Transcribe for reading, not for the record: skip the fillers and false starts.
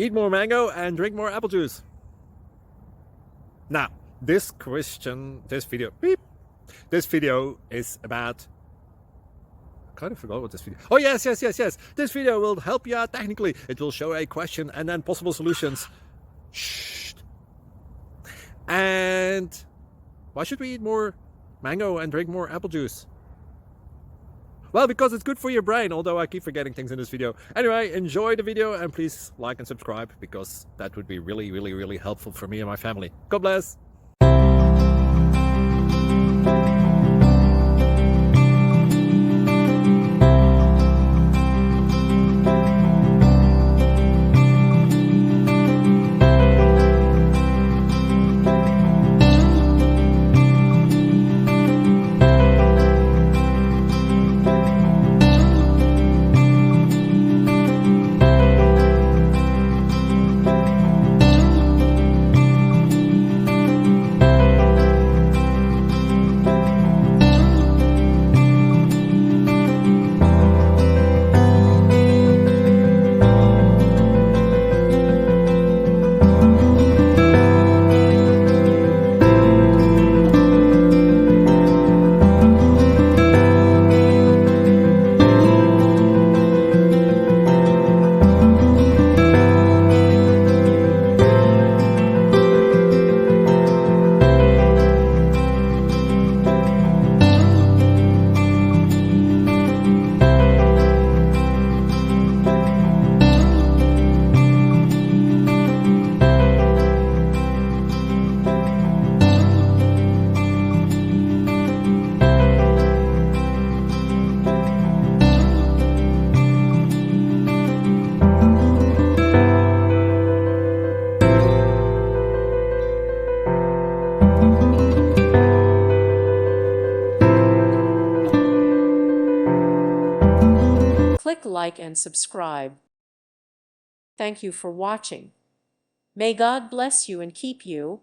Eat more mango and drink more apple juice. Now, this video is about, I kind of forgot what this video. Oh, yes. This video will help you out technically. It will show a question and then possible solutions. Shh. And why should we eat more mango and drink more apple juice? Well, because it's good for your brain, although I keep forgetting things in this video. Anyway, enjoy the video and please like and subscribe, because that would be really helpful for me and my family. God bless. Click like and subscribe. Thank you for watching. May God bless you and keep you.